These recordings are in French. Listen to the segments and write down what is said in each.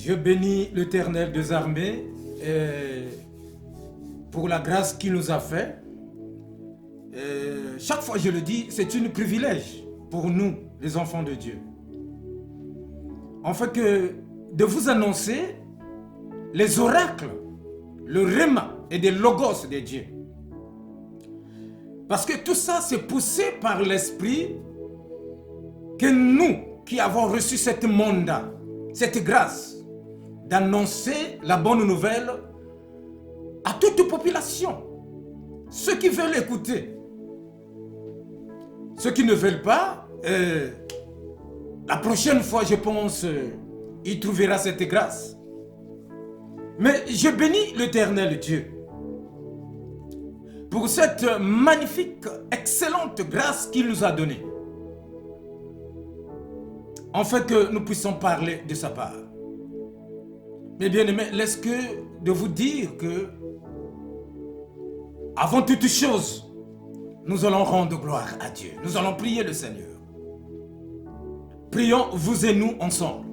Je bénis l'Éternel des armées pour la grâce qu'il nous a fait. Chaque fois je le dis, c'est un privilège pour nous, les enfants de Dieu. En fait que de vous annoncer les oracles, le rhéma et des logos de Dieu. Parce que tout ça, c'est poussé par l'Esprit que nous, qui avons reçu cette mandat, cette grâce, d'annoncer la bonne nouvelle à toute population. Ceux qui veulent écouter. Ceux qui ne veulent pas, la prochaine fois, je pense, il trouvera cette grâce. Mais je bénis l'Éternel Dieu pour cette magnifique, excellente grâce qu'il nous a donnée. En fait que nous puissions parler de sa part. Mais bien aimés, laisse que de vous dire que avant toute chose, nous allons rendre gloire à Dieu. Nous allons prier le Seigneur. Prions, vous et nous, ensemble.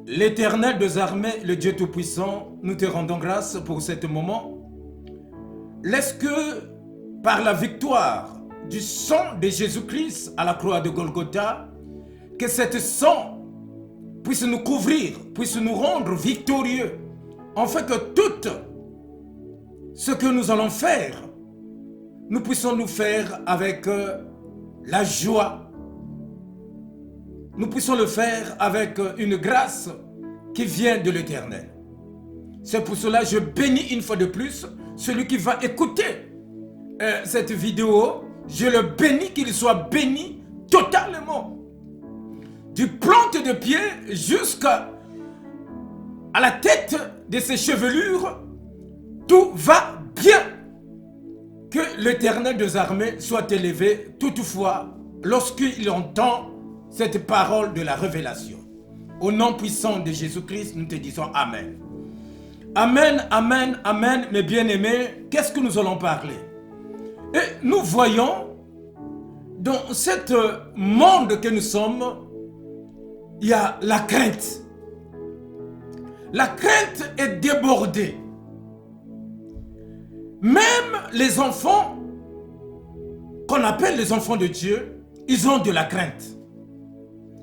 L'Éternel des armées, le Dieu Tout-Puissant, nous te rendons grâce pour ce moment. Laisse que, par la victoire du sang de Jésus-Christ à la croix de Golgotha, que cet sang puisse nous couvrir, puisse nous rendre victorieux, en fait que tout ce que nous allons faire, nous puissions nous faire avec la joie. Nous puissions le faire avec une grâce qui vient de l'Éternel. C'est pour cela que je bénis une fois de plus celui qui va écouter cette vidéo. Je le bénis, qu'il soit béni totalement. Du plante de pied jusqu'à la tête de ses chevelures, tout va bien. Que l'Éternel des armées soit élevé toutefois lorsqu'il entend cette parole de la révélation. Au nom puissant de Jésus-Christ, nous te disons Amen. Amen, Amen, Amen, mes bien-aimés, qu'est-ce que nous allons parler? Et nous voyons dans ce monde que nous sommes, il y a la crainte. La crainte est débordée. Même les enfants, qu'on appelle les enfants de Dieu, ils ont de la crainte.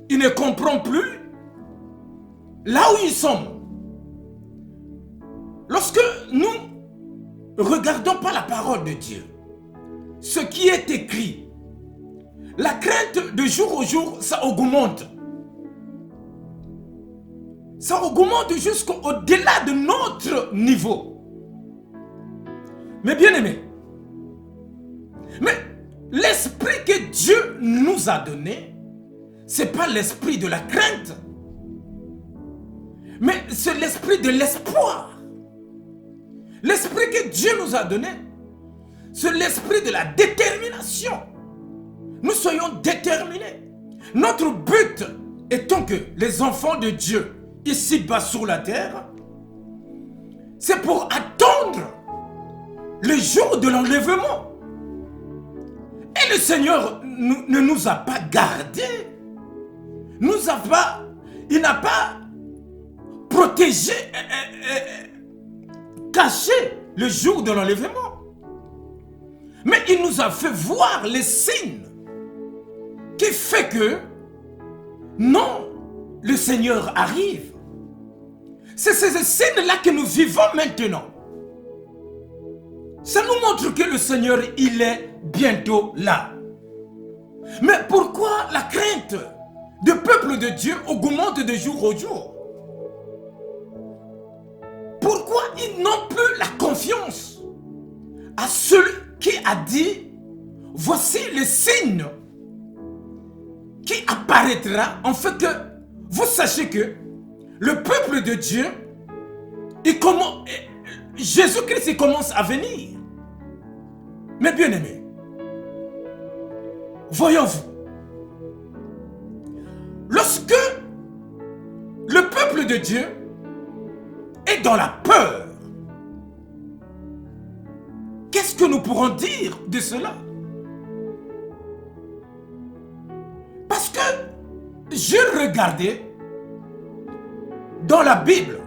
Ils ne comprennent plus là où ils sont. Lorsque nous ne regardons pas la parole de Dieu, ce qui est écrit, la crainte de jour au jour, ça augmente. Ça augmente jusqu'au-delà de notre niveau. Mais bien aimés, mais l'esprit que Dieu nous a donné, ce n'est pas l'esprit de la crainte, mais c'est l'esprit de l'espoir. L'esprit que Dieu nous a donné, c'est l'esprit de la détermination. Nous soyons déterminés. Notre but étant que les enfants de Dieu, ici-bas sur la terre, c'est pour attendre le jour de l'enlèvement. Et le Seigneur ne nous a pas gardés. Il n'a pas protégé, caché le jour de l'enlèvement. Mais il nous a fait voir les signes qui fait que non, le Seigneur arrive. C'est ces signes-là que nous vivons maintenant. Ça nous montre que le Seigneur, il est bientôt là. Mais pourquoi la crainte du peuple de Dieu augmente de jour au jour? Pourquoi ils n'ont plus la confiance à celui qui a dit, voici le signe qui apparaîtra, en fait que vous sachez que le peuple de Dieu, Jésus-Christ commence à venir. Mais bien aimés, voyons-vous, lorsque le peuple de Dieu est dans la peur, qu'est-ce que nous pourrons dire de cela? Parce que je regardais dans la Bible,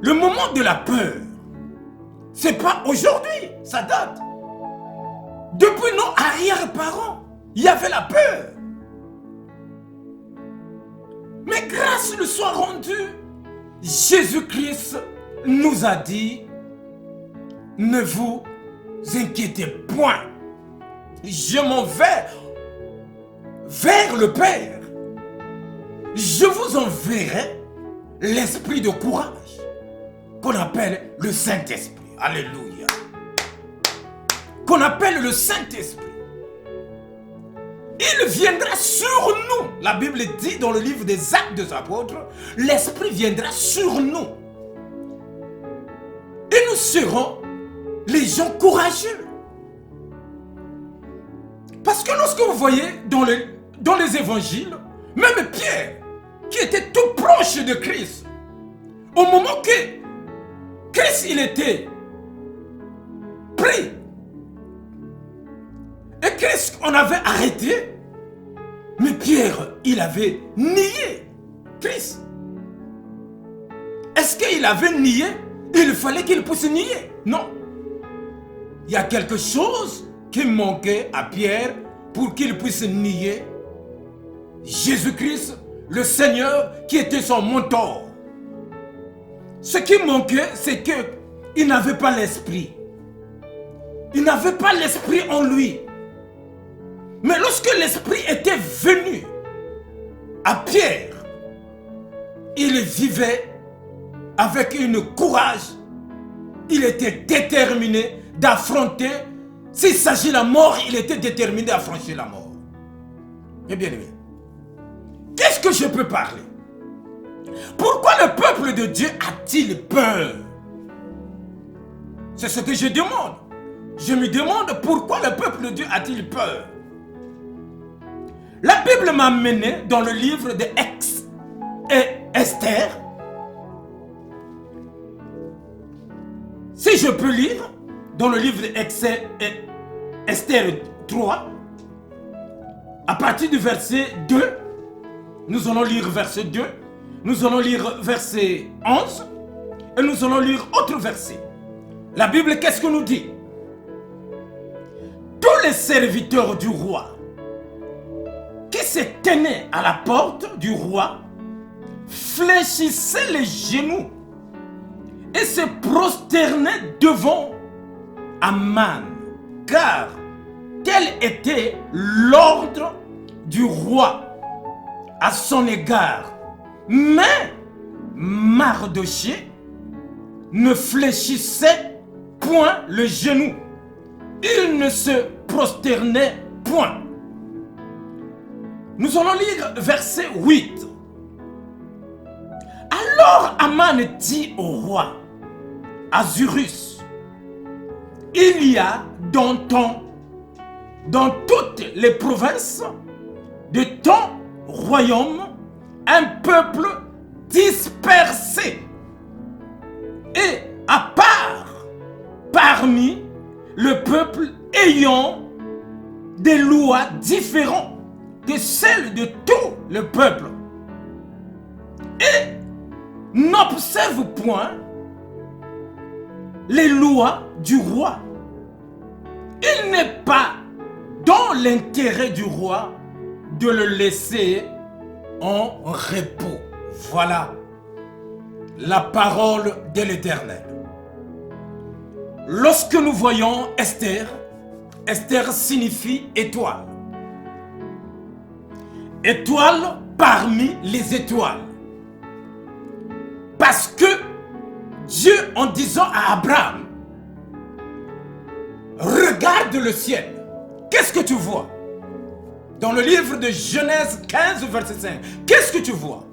le moment de la peur, c'est pas aujourd'hui, ça date. Depuis nos arrière-parents, il y avait la peur. Mais grâce le soit rendue, Jésus-Christ nous a dit, ne vous inquiétez point. Je m'en vais vers le Père. Je vous enverrai l'esprit de courage qu'on appelle le Saint-Esprit. Alléluia. Qu'on appelle le Saint-Esprit. Il viendra sur nous. La Bible dit dans le livre des Actes des Apôtres, l'Esprit viendra sur nous. Et nous serons les gens courageux. Parce que lorsque vous voyez dans les évangiles, même Pierre, qui était tout proche de Christ, au moment que Christ il était pris, et Christ on avait arrêté, mais Pierre il avait nié Christ. Est-ce qu'il avait nié? Il fallait qu'il puisse nier? Non. Il y a quelque chose qui manquait à Pierre pour qu'il puisse nier Jésus-Christ, le Seigneur qui était son mentor. Ce qui manquait, c'est qu'il n'avait pas l'esprit. Il n'avait pas l'esprit en lui. Mais lorsque l'esprit était venu à Pierre, il vivait avec une courage. Il était déterminé d'affronter. S'il s'agit de la mort, il était déterminé à franchir la mort. Et bien aimé, qu'est-ce que je peux parler? Pourquoi le peuple de Dieu a-t-il peur? C'est ce que je demande. Je me demande pourquoi le peuple de Dieu a-t-il peur? La Bible m'a mené dans le livre de Esther. Si je peux lire dans le livre Esther 3, à partir du verset 2, nous allons lire verset 2, nous allons lire verset 11, et nous allons lire autre verset. La Bible, qu'est-ce que nous dit? Tous les serviteurs du roi qui se tenaient à la porte du roi fléchissaient les genoux et se prosternaient devant Aman, car tel était l'ordre du roi à son égard. Mais Mardochée ne fléchissait point le genou. Il ne se prosternait point. Nous allons lire verset 8. Alors Aman dit au roi Ahasuérus, il y a dans toutes les provinces de ton royaume un peuple dispersé et à part parmi le peuple ayant des lois différentes de celles de tout le peuple et n'observe point les lois du roi. Il n'est pas dans l'intérêt du roi de le laisser en repos. Voilà la parole de l'Éternel. Lorsque nous voyons Esther, Esther signifie étoile. Étoile parmi les étoiles. Parce que Dieu, en disant à Abraham, regarde le ciel. Qu'est-ce que tu vois? Dans le livre de Genèse 15, verset 5. Qu'est-ce que tu vois?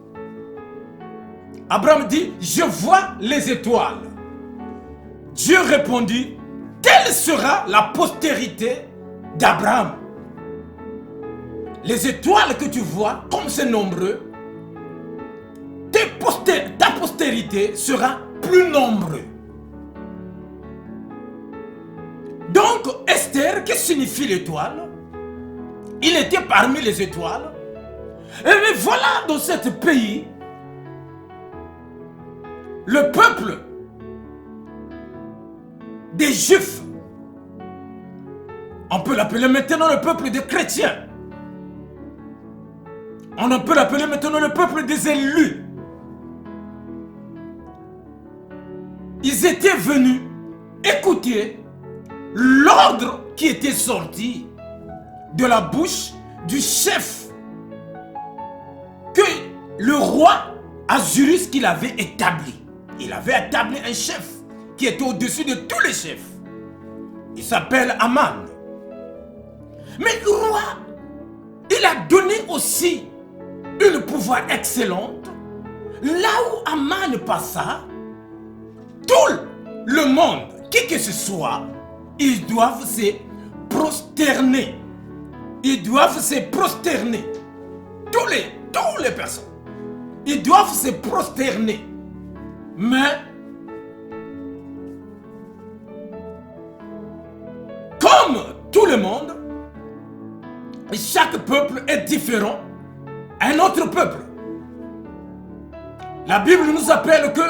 Abraham dit, je vois les étoiles. Dieu répondit, quelle sera la postérité d'Abraham? Les étoiles que tu vois, comme c'est nombreux, ta postérité sera plus nombreuse. Donc, Esther, qu'est-ce que signifie l'étoile? Il était parmi les étoiles. Et mais voilà, dans ce pays, le peuple des Juifs, on peut l'appeler maintenant le peuple des chrétiens. On peut l'appeler maintenant le peuple des élus. Ils étaient venus écouter l'ordre qui était sorti de la bouche du chef que le roi Ahasuerus qu'il avait établi. Il avait établi un chef qui était au-dessus de tous les chefs. Il s'appelle Aman. Mais le roi, il a donné aussi un pouvoir excellent. Là où Aman passa, tout le monde, qui que ce soit, ils doivent se prosterner. Ils doivent se prosterner. Toutes les personnes. Ils doivent se prosterner. Mais comme tout le monde, chaque peuple est différent à un autre peuple. La Bible nous appelle que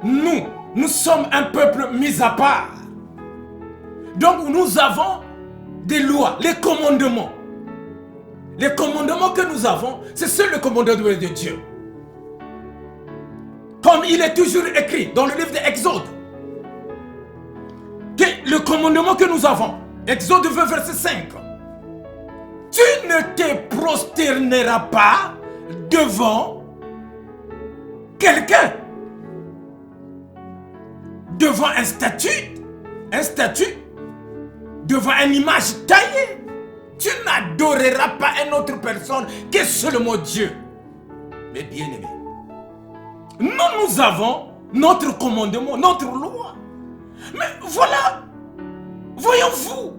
nous sommes un peuple mis à part. Donc nous avons des lois, les commandements. Les commandements que nous avons, c'est seul le commandement de Dieu. Comme il est toujours écrit dans le livre d'Exode, que le commandement que nous avons, Exode 20, verset 5, tu ne te prosterneras pas devant quelqu'un, devant un statut, devant une image taillée. Tu n'adoreras pas une autre personne que seulement Dieu. Mais bien aimé, nous avons notre commandement, notre loi. Mais voilà, voyons-vous,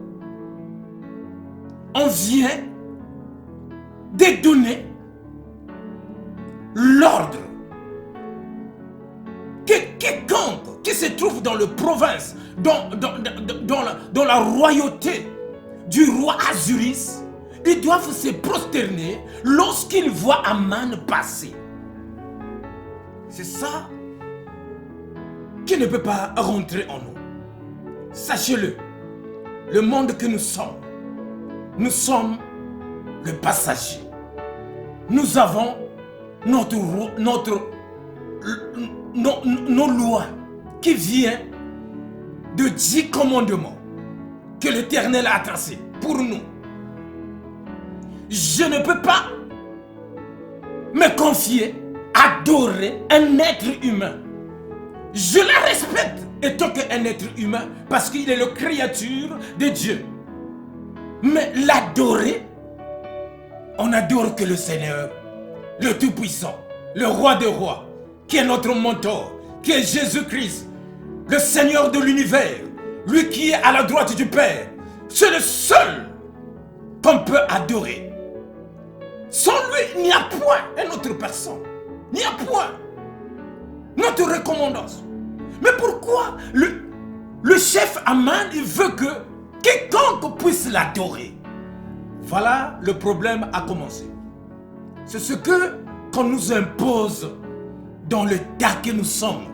on vient de donner l'ordre que quiconque qui se trouve dans le province, dans la royauté du roi Ahasuerus, ils doivent se prosterner lorsqu'ils voient Aman passer. C'est ça qui ne peut pas rentrer en nous. Sachez-le, le monde que nous sommes le passager. Nous avons nos lois qui viennent de 10 commandements que l'Éternel a tracés pour nous. Je ne peux pas me confier, adorer un être humain. Je la respecte étant qu'un être humain parce qu'il est la créature de Dieu. Mais l'adorer, on n'adore que le Seigneur, le Tout-Puissant, le Roi des Rois, qui est notre mentor, qui est Jésus-Christ, le Seigneur de l'univers, lui qui est à la droite du Père. C'est le seul qu'on peut adorer. Sans lui, il n'y a point une autre personne. Il n'y a point notre recommandation. Mais pourquoi le chef Aman, il veut que quiconque puisse l'adorer? Voilà, le problème a commencé. C'est ce qu'on nous impose dans le tas que nous sommes,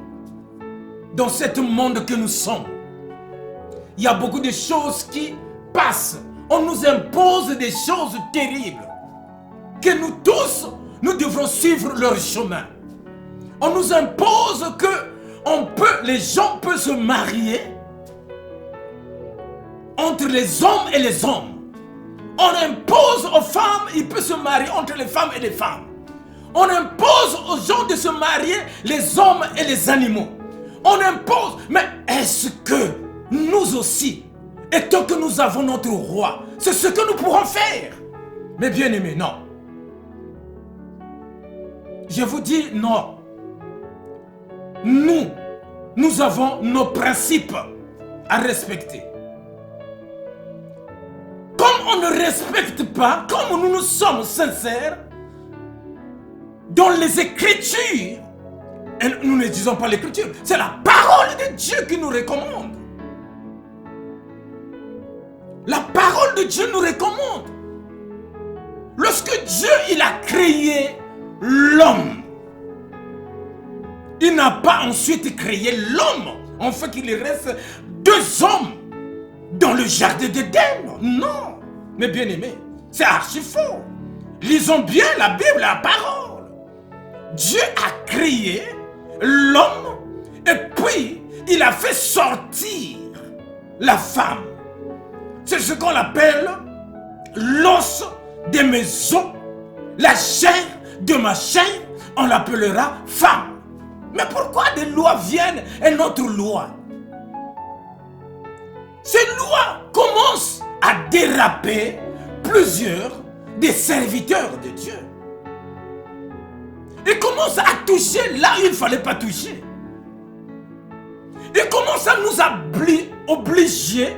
dans ce monde que nous sommes. Il y a beaucoup de choses qui passent. On nous impose des choses terribles. Que nous tous, nous devrons suivre leur chemin. On nous impose que les gens peuvent se marier entre les hommes et les hommes. On impose aux femmes, ils peuvent se marier entre les femmes et les femmes. On impose aux gens de se marier les hommes et les animaux. On impose, mais est-ce que nous aussi, étant que nous avons notre roi, c'est ce que nous pourrons faire? Mais bien aimé, non. Je vous dis non. Nous avons nos principes à respecter. Comme on ne respecte pas, comme nous sommes sincères, dans les Écritures, et nous ne disons pas l'Écriture, c'est la parole de Dieu qui nous recommande. La parole de Dieu nous recommande. Lorsque Dieu il a créé l'homme, Il n'a pas ensuite créé l'homme. En fait, qu'il reste deux hommes dans le jardin d'Éden. Non. Mais bien aimé, c'est archi faux. Lisons bien la Bible, la parole. Dieu a créé l'homme et puis il a fait sortir la femme. C'est ce qu'on appelle l'os de mes os, la chair de ma chair, on l'appellera femme. Mais pourquoi des lois viennent et notre loi? Ces lois commencent à déraper plusieurs des serviteurs de Dieu. Ils commencent à toucher là où il ne fallait pas toucher. Ils commencent à nous obliger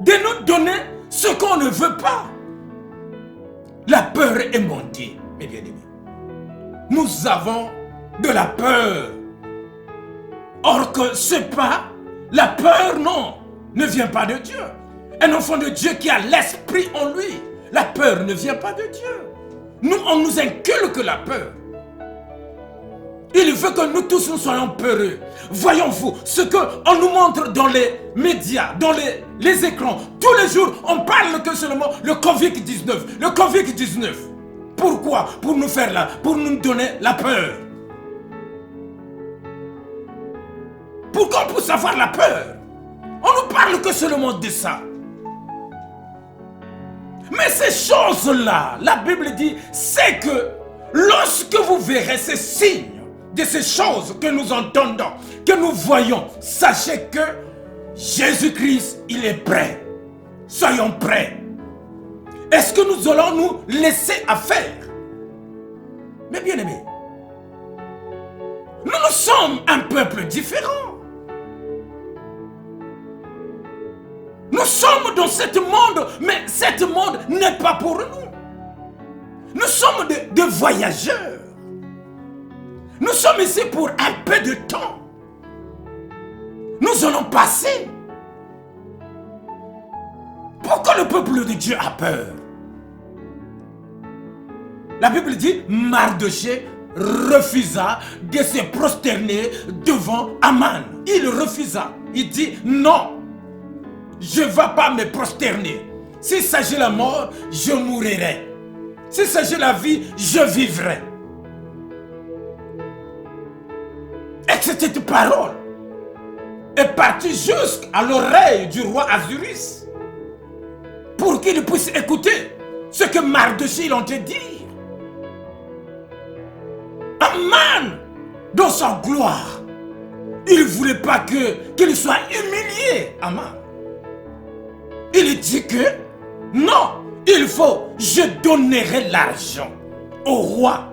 de nous donner ce qu'on ne veut pas. La peur est montée, mes bien-aimés. Nous avons de la peur. Or que ce n'est pas la peur, non, ne vient pas de Dieu. Un enfant de Dieu qui a l'esprit en lui, la peur ne vient pas de Dieu. Nous, on nous inculque la peur. Il veut que nous tous nous soyons peureux. Voyons-vous ce qu'on nous montre dans les médias, dans les écrans. Tous les jours, on parle que seulement le Covid-19. Le Covid-19. Pourquoi? Pour nous faire là, pour nous donner la peur. Pour qu'on puisse avoir la peur. On nous parle que seulement de ça. Mais ces choses-là, la Bible dit, c'est que lorsque vous verrez ces signes de ces choses que nous entendons, que nous voyons, sachez que Jésus-Christ, il est prêt. Soyons prêts. Est-ce que nous allons nous laisser à faire? Mais bien aimés, nous sommes un peuple différent. Nous sommes dans ce monde, mais ce monde n'est pas pour nous. Nous sommes des voyageurs. Nous sommes ici pour un peu de temps. Nous allons passer. Pourquoi le peuple de Dieu a peur? La Bible dit, Mardochée refusa de se prosterner devant Aman. Il refusa. Il dit, non, je ne vais pas me prosterner. S'il s'agit de la mort, je mourirai. S'il s'agit de la vie, je vivrai. Et cette parole est partie jusqu'à l'oreille du roi Azuris pour qu'il puisse écouter ce que Mardochée il entend dire. Aman, dans sa gloire, il ne voulait pas qu'il soit humilié, Aman. Il dit que non, il faut, je donnerai l'argent au roi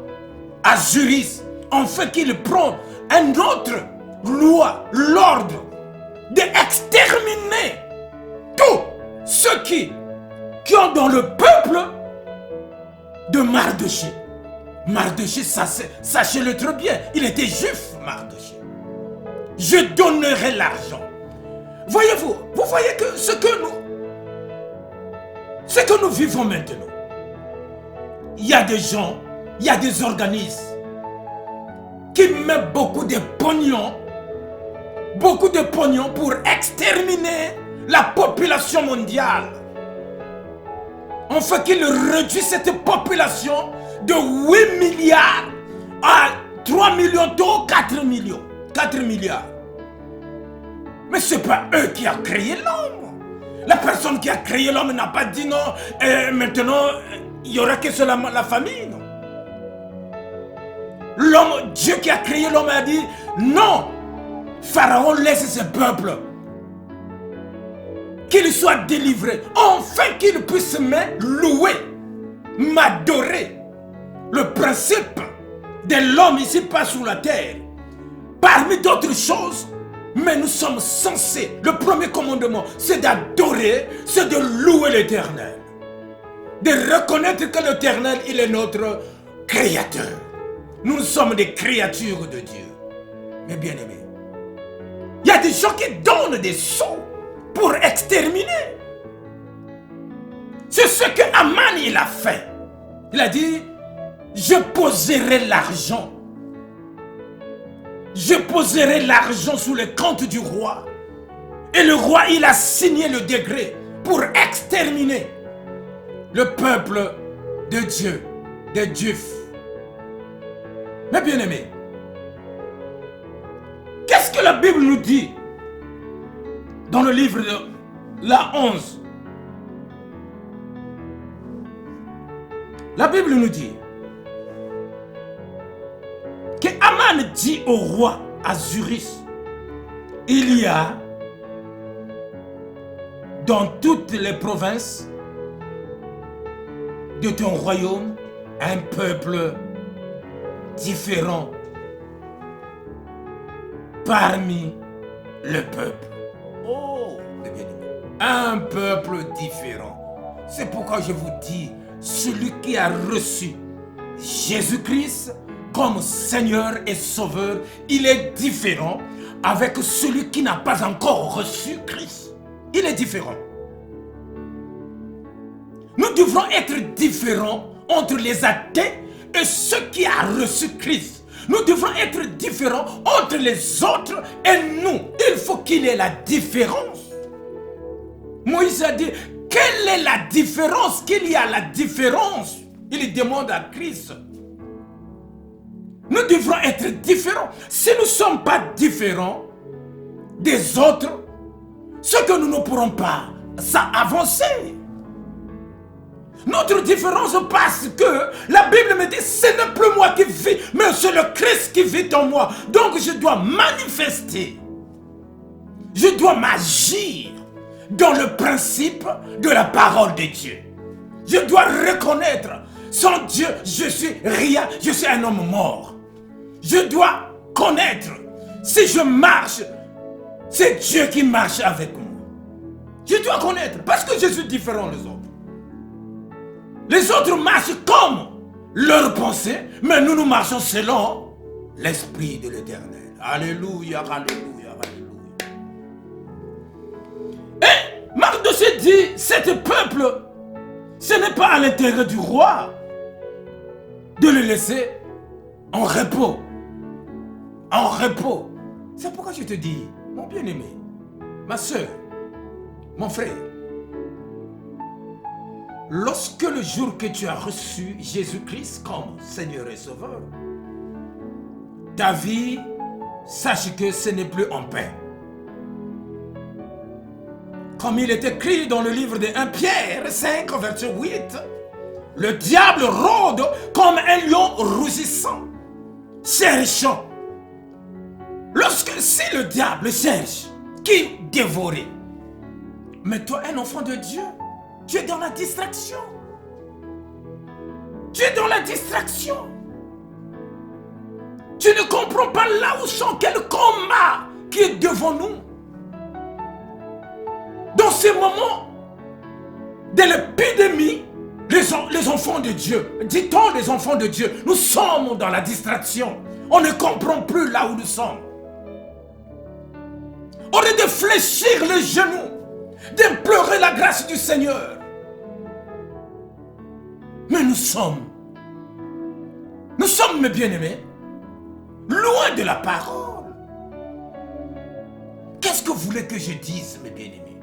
Azuris, en fait qu'il prend un autre loi, l'ordre d'exterminer tous ceux qui ont dans le peuple de Mardochée. Mardochée, sachez-le très bien, il était juif, Mardochée. Je donnerai l'argent. Voyez-vous, vous voyez que ce que nous vivons maintenant, il y a des gens, il y a des organismes qui mettent beaucoup de pognon pour exterminer la population mondiale. En fait, qu'ils réduisent cette population de 8 milliards à 3 millions d'euros, 4 millions, 4 milliards. Mais ce n'est pas eux qui ont créé l'homme. La personne qui a créé l'homme n'a pas dit non, maintenant il n'y aura que cela la famille. Non. L'homme, Dieu qui a créé l'homme a dit non, Pharaon laisse ce peuple, qu'il soit délivré, enfin qu'il puisse me louer, m'adorer. Le principe de l'homme ici pas sur la terre, parmi d'autres choses, mais nous sommes censés, le premier commandement, c'est d'adorer, c'est de louer l'Éternel. De reconnaître que l'Éternel, il est notre Créateur. Nous sommes des créatures de Dieu. Mais bien aimés, il y a des gens qui donnent des sous pour exterminer. C'est ce que Aman il a fait. Il a dit, je poserai l'argent je poserai l'argent sous le compte du roi. Et le roi, il a signé le décret pour exterminer le peuple de Dieu, des Juifs. Mes bien-aimés, qu'est-ce que la Bible nous dit dans le livre de la 11? La Bible nous dit que Aman dit au roi Azuris, il y a dans toutes les provinces de ton royaume un peuple différent parmi le peuple. Oh, un peuple différent. C'est pourquoi je vous dis, celui qui a reçu Jésus-Christ comme Seigneur et Sauveur, il est différent avec celui qui n'a pas encore reçu Christ. Il est différent. Nous devrons être différents entre les athées et ceux qui ont reçu Christ. Nous devrons être différents entre les autres et nous. Il faut qu'il y ait la différence. Moïse a dit, quelle est la différence qu'il y a la différence? Il demande à Christ. Nous devrons être différents. Si nous ne sommes pas différents des autres, ce que nous ne pourrons pas, ça avancer. Notre différence parce que la Bible me dit, ce n'est plus moi qui vis, mais c'est le Christ qui vit en moi. Donc je dois manifester. Je dois m'agir dans le principe de la parole de Dieu. Je dois reconnaître, sans Dieu, je suis rien, je suis un homme mort. Je dois connaître, si je marche, c'est Dieu qui marche avec moi. Je dois connaître, parce que je suis différent des autres. Les autres marchent comme leur pensée, mais nous marchons selon l'Esprit de l'Éternel. Alléluia, alléluia, alléluia. Et Mardochée dit, cet peuple, ce n'est pas à l'intérêt du roi de le laisser en repos. En repos. C'est pourquoi je te dis, mon bien-aimé, ma soeur, mon frère, lorsque le jour que tu as reçu Jésus-Christ comme Seigneur et Sauveur, ta vie, sache que ce n'est plus en paix. Comme il est écrit dans le livre de 1 Pierre 5, verset 8, le diable rôde comme un lion rougissant, cherchant. Si le diable cherche, qui dévorer? Mais toi, un enfant de Dieu, tu es dans la distraction. Tu es dans la distraction. Tu ne comprends pas là où sont quel combat qui est devant nous. Dans ces moments de l'épidémie, les enfants de Dieu, dit-on les enfants de Dieu, nous sommes dans la distraction. On ne comprend plus là où nous sommes. Au lieu de fléchir les genoux, d'implorer la grâce du Seigneur. Mais nous sommes, mes bien-aimés, loin de la parole. Qu'est-ce que vous voulez que je dise, mes bien-aimés?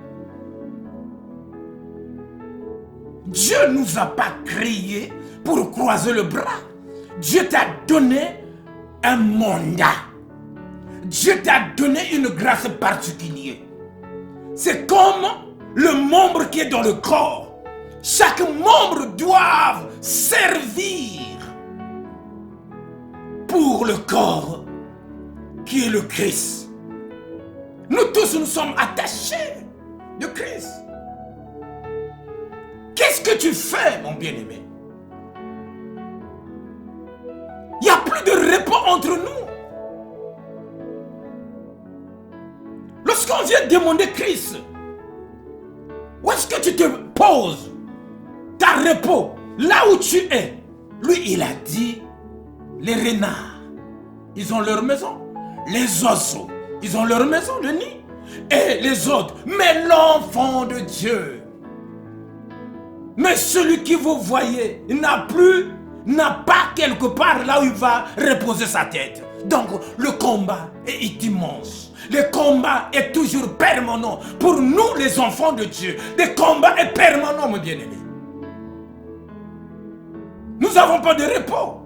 Dieu ne nous a pas créés pour croiser le bras. Dieu t'a donné un mandat. Dieu t'a donné une grâce particulière. C'est comme le membre qui est dans le corps. Chaque membre doit servir pour le corps qui est le Christ. Nous tous, nous sommes attachés de Christ. Qu'est-ce que tu fais, mon bien-aimé? Il n'y a plus de repos entre nous. Lorsqu'on vient demander Christ, où est-ce que tu te poses ta repos? Là où tu es. Lui, il a dit, les renards, ils ont leur maison. Les oiseaux, ils ont leur maison, le nid. Et les autres, mais l'enfant de Dieu. Mais celui qui vous voyez, il n'a plus n'a pas quelque part là où il va reposer sa tête. Donc le combat est immense. Le combat est toujours permanent. Pour nous les enfants de Dieu, le combat est permanent, mon bien-aimé. Nous n'avons pas de repos.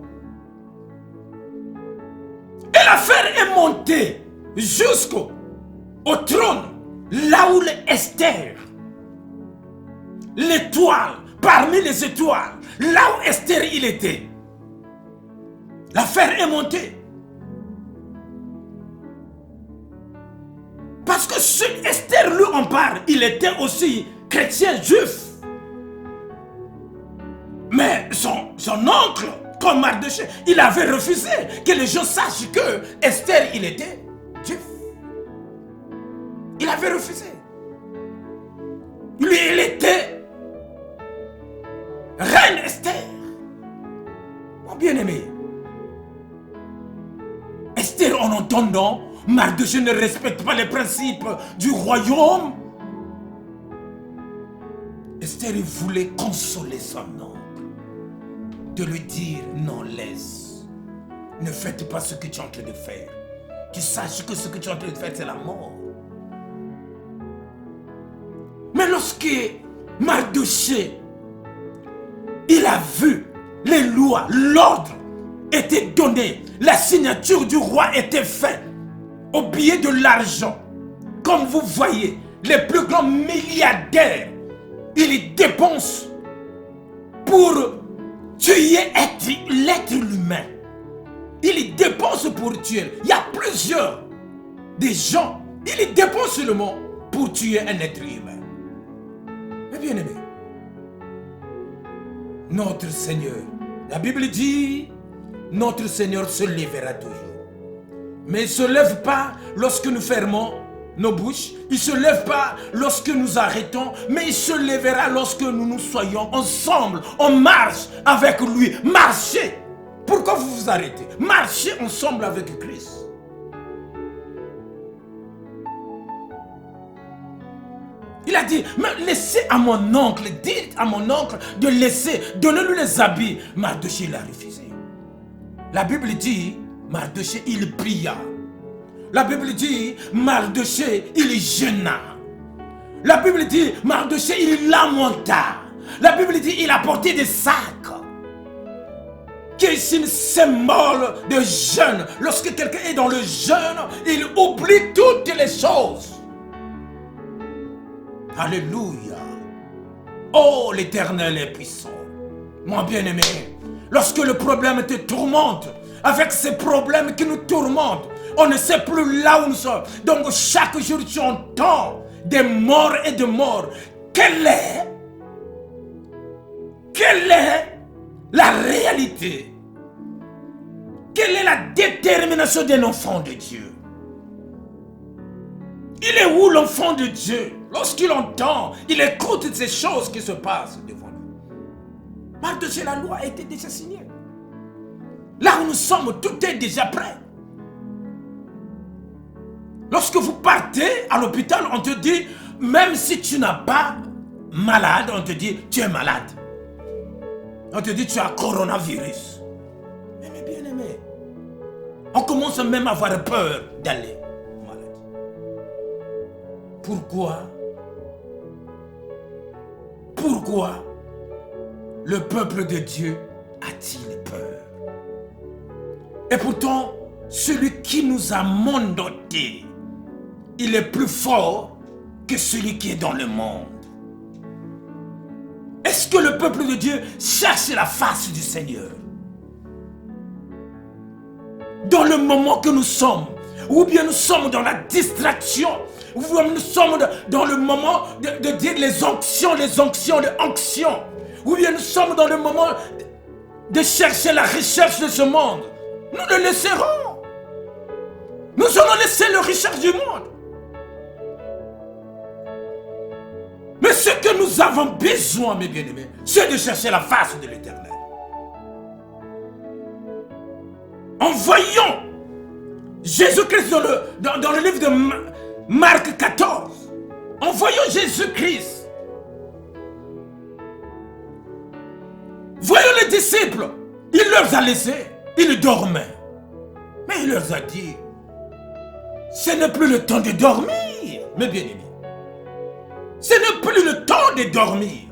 Et l'affaire est montée jusqu'au trône, là où Esther, l'étoile, parmi les étoiles, là où Esther il était. L'affaire est montée. Parce que ce Esther lui en parle, il était aussi chrétien juif. Mais son oncle, comme Mardochée, il avait refusé que les gens sachent que Esther, il était juif. Il avait refusé. Lui, il était reine Esther. Mon bien-aimé. Esther, en entendant, Mardochée ne respecte pas les principes du royaume. Esther voulait consoler son oncle. De lui dire, non, laisse. Ne faites pas ce que tu es en train de faire. Tu saches que ce que tu es en train de faire, c'est la mort. Mais lorsque Mardochée, il a vu les lois, l'ordre était donné, la signature du roi était faite au billet de l'argent. Comme vous voyez, les plus grands milliardaires, ils dépensent pour tuer l'être humain. Ils dépensent pour tuer. Il y a plusieurs des gens, ils dépensent seulement pour tuer un être humain. Mais bien aimé, notre Seigneur, la Bible dit, notre Seigneur se lèvera toujours. Mais il ne se lève pas lorsque nous fermons nos bouches. Il ne se lève pas lorsque nous arrêtons. Mais il se lèvera lorsque nous soyons ensemble. On marche avec lui. Marchez. Pourquoi vous vous arrêtez? Marchez ensemble avec Christ. Il a dit, mais laissez à mon oncle, dites à mon oncle de laisser, donnez-lui les habits. Mardochée l'a refusé. La Bible dit, Mardochée, il pria. La Bible dit, Mardochée, il jeûna. La Bible dit, Mardochée, il lamenta. La Bible dit, il a porté des sacs. Qui est un symbole de jeûne. Lorsque quelqu'un est dans le jeûne, il oublie toutes les choses. Alléluia. Oh, l'Éternel est puissant. Mon bien-aimé, lorsque le problème te tourmente, avec ces problèmes qui nous tourmentent, on ne sait plus là où nous sommes. Donc chaque jour tu entends des morts et de morts. Quelle est la réalité? Quelle est la détermination d'un enfant de Dieu? Il est où l'enfant de Dieu? Lorsqu'il entend, il écoute ces choses qui se passent devant nous. Par-dessus la loi a été déjà signée. Là où nous sommes, tout est déjà prêt. Lorsque vous partez à l'hôpital, on te dit, même si tu n'as pas malade, on te dit, tu es malade. On te dit, tu as coronavirus. Mais bien aimé, on commence même à avoir peur d'aller malade. Pourquoi le peuple de Dieu a-t-il peur? Et pourtant, celui qui nous a mandatés, il est plus fort que celui qui est dans le monde. Est-ce que le peuple de Dieu cherche la face du Seigneur? Dans le moment que nous sommes, ou bien nous sommes dans la distraction, ou bien nous sommes dans le moment de dire les onctions, ou bien nous sommes dans le moment de chercher la recherche de ce monde, nous le laisserons. Nous allons laisser la recherche du monde. Mais ce que nous avons besoin, mes bien-aimés, c'est de chercher la face de l'Éternel. En voyant Jésus-Christ dans le livre de Marc 14, en voyant Jésus-Christ, voyons les disciples Il leur a laissé, ils dormaient. Mais il leur a dit, ce n'est plus le temps de dormir, mes bien-aimés. Ce n'est plus le temps de dormir.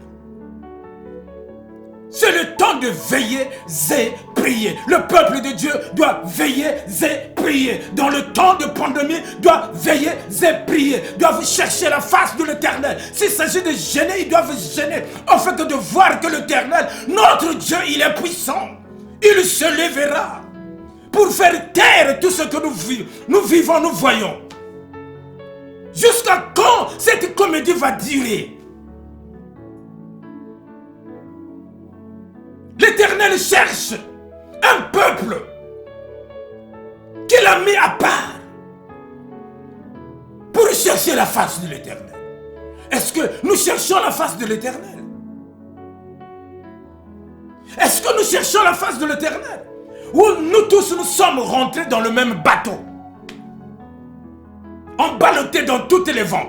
C'est le temps de veiller et prier. Le peuple de Dieu doit veiller et prier. Dans le temps de pandémie, doit veiller et prier. Doivent chercher la face de l'Éternel. S'il s'agit de gêner, ils doivent gêner. Afin que de voir que l'Éternel, notre Dieu, il est puissant. Il se lèvera pour faire taire tout ce que nous vivons, nous voyons. Jusqu'à quand cette comédie va durer? L'Éternel cherche un peuple qu'il a mis à part pour chercher la face de l'Éternel. Est-ce que nous cherchons la face de l'Éternel? Est-ce que nous cherchons la face de l'Éternel? Ou nous tous nous sommes rentrés dans le même bateau, emballotés dans tous les vents,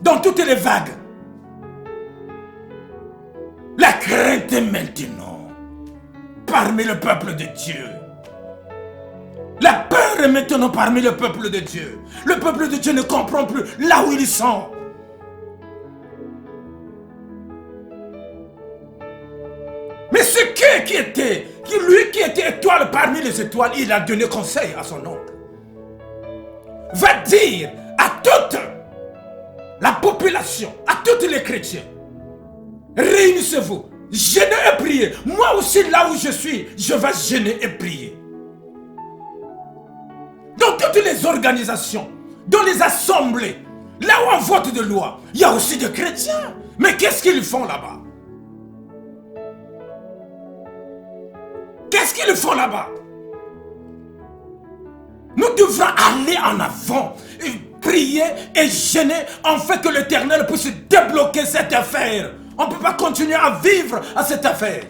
dans toutes les vagues? La crainte est maintenant parmi le peuple de Dieu. La peur est maintenant parmi le peuple de Dieu. Le peuple de Dieu ne comprend plus là où ils sont. Mais lui qui était étoile parmi les étoiles, il a donné conseil à son oncle. Va dire à toute la population, à tous les chrétiens, réunissez-vous, jeûnez et priez. Moi aussi, là où je suis, je vais jeûner et prier. Dans toutes les organisations, dans les assemblées, là où on vote de loi, il y a aussi des chrétiens. Mais qu'est-ce qu'ils font là-bas? Qu'est-ce qu'ils font là-bas? Nous devrons aller en avant, et prier et jeûner, afin que l'Éternel puisse débloquer cette affaire. On ne peut pas continuer à vivre à cette affaire.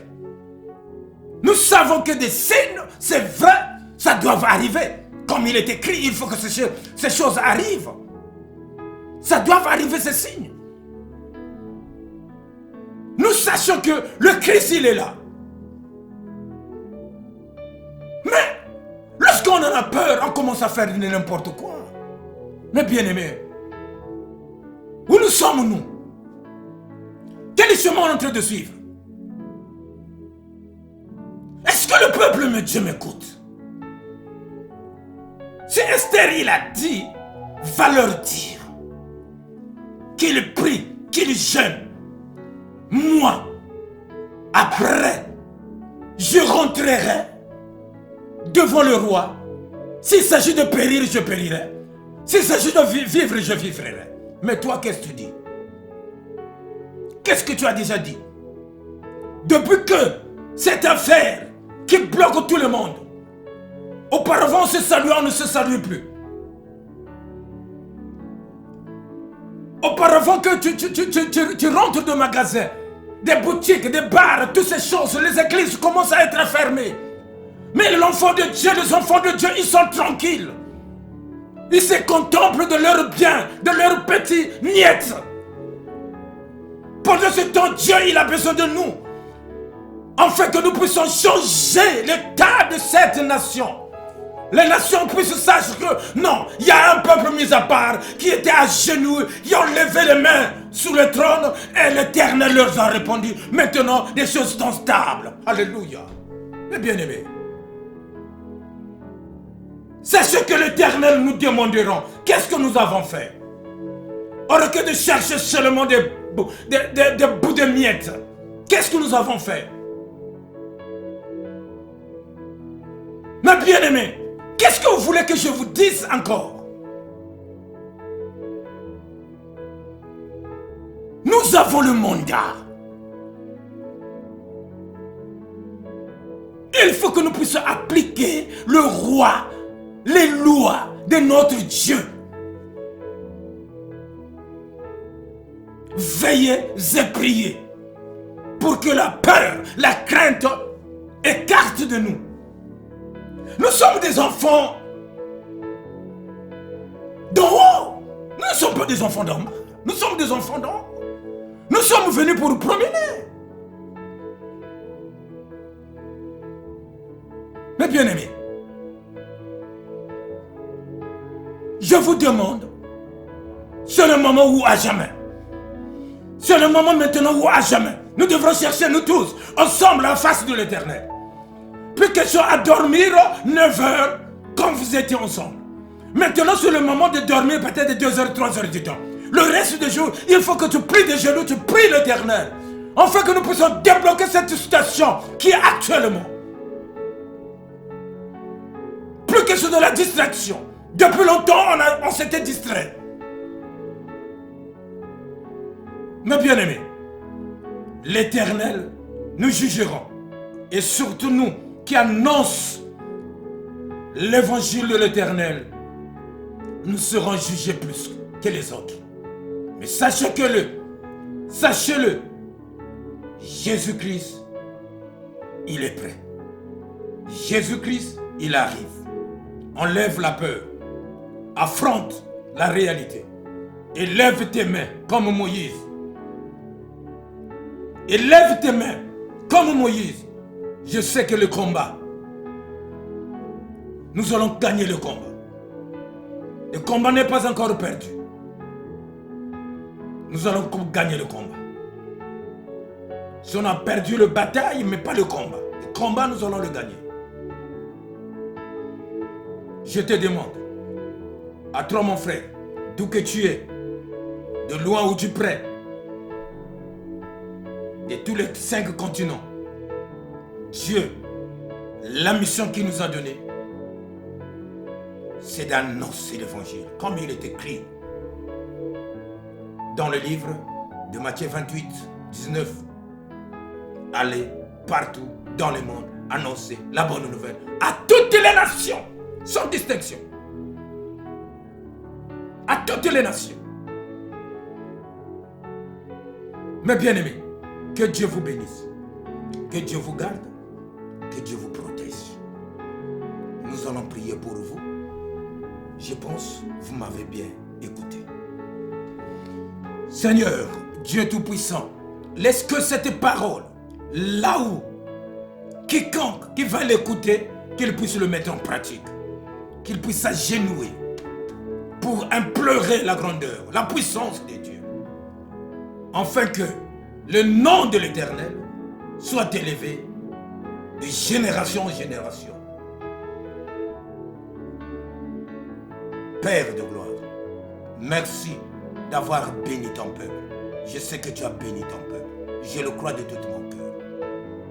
Nous savons que des signes, c'est vrai, ça doit arriver. Comme il est écrit, il faut que ces choses arrivent. Ça doit arriver, ces signes. Nous sachons que le Christ, il est là. Mais, lorsqu'on en a peur, on commence à faire n'importe quoi. Mais bien aimés, où nous sommes, nous? Quel chemin on est en train de suivre? Est-ce que le peuple de Dieu m'écoute? Si Esther, il a dit, va leur dire qu'il prie, qu'il jeûne. Moi, après, je rentrerai devant le roi. S'il s'agit de périr, je périrai. S'il s'agit de vivre, je vivrai. Mais toi, qu'est-ce que tu dis? Qu'est-ce que tu as déjà dit? Depuis que cette affaire qui bloque tout le monde, auparavant on se saluait, on ne se salue plus. Auparavant que tu rentres de magasins, des boutiques, des bars, toutes ces choses, les églises commencent à être fermées. Mais l'enfant de Dieu, les enfants de Dieu, ils sont tranquilles. Ils se contemplent de leurs biens, de leurs petits miettes. Pendant ce temps, Dieu, il a besoin de nous. Afin que nous puissions changer l'état de cette nation. Les nations puissent savoir que non, il y a un peuple mis à part qui était à genoux, ils ont levé les mains sous le trône et l'Éternel leur a répondu. Maintenant, les choses sont stables. Alléluia. Mes bien-aimés, c'est ce que l'Éternel nous demandera. Qu'est-ce que nous avons fait? Au lieu de chercher seulement des bouts de miettes, qu'est-ce que nous avons fait? Mes bien-aimés, qu'est-ce que vous voulez que je vous dise encore? Nous avons le mandat. Il faut que nous puissions appliquer le roi, les lois de notre Dieu. Veillez et priez pour que la peur, la crainte écarte de nous. Nous sommes des enfants d'en haut. Nous ne sommes pas des enfants d'en bas. Nous sommes des enfants d'en haut. Nous sommes venus pour nous promener. Mes bien-aimés, je vous demande, c'est le moment ou à jamais. C'est le moment maintenant ou à jamais. Nous devrons chercher, nous tous, ensemble, en face de l'Éternel. Plus question à dormir 9 heures, comme vous étiez ensemble. Maintenant, c'est le moment de dormir peut-être 2 heures, 3 heures du temps. Le reste du jour, il faut que tu pries des genoux, tu pries l'Éternel. Afin que nous puissions débloquer cette situation qui est actuellement. Plus question de la distraction. Depuis longtemps, on s'était distrait. Mes bien-aimés, l'Éternel nous jugerons. Et surtout nous qui annonçons l'évangile de l'Éternel, nous serons jugés plus que les autres. Mais sachez-le, Jésus-Christ, il est prêt. Jésus-Christ, il arrive. Enlève la peur. Affronte la réalité. Et lève tes mains comme Moïse. Et lève tes mains comme Moïse. Je sais que le combat, nous allons gagner le combat. Le combat n'est pas encore perdu. Nous allons gagner le combat. Si on a perdu la bataille, mais pas le combat. Le combat, nous allons le gagner. Je te demande, à toi mon frère, d'où que tu es, de loin ou du près, de tous les 5 continents, Dieu, la mission qu'il nous a donnée, c'est d'annoncer l'évangile, comme il est écrit dans le livre de Matthieu 28, 19. Allez partout dans le monde, annoncer la bonne nouvelle à toutes les nations, sans distinction. À toutes les nations. Mes bien-aimés, que Dieu vous bénisse, que Dieu vous garde, que Dieu vous protège. Nous allons prier pour vous. Je pense que vous m'avez bien écouté. Seigneur, Dieu Tout-Puissant, laisse que cette parole, là où quiconque qui va l'écouter, qu'il puisse le mettre en pratique, qu'il puisse s'agenouiller pour implorer la grandeur, la puissance de Dieu, afin que le nom de l'Éternel soit élevé de génération en génération. Père de gloire, merci d'avoir béni ton peuple. Je sais que tu as béni ton peuple. Je le crois de tout mon cœur.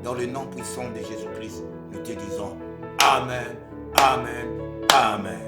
Dans le nom puissant de Jésus-Christ, nous te disons Amen, Amen, Amen.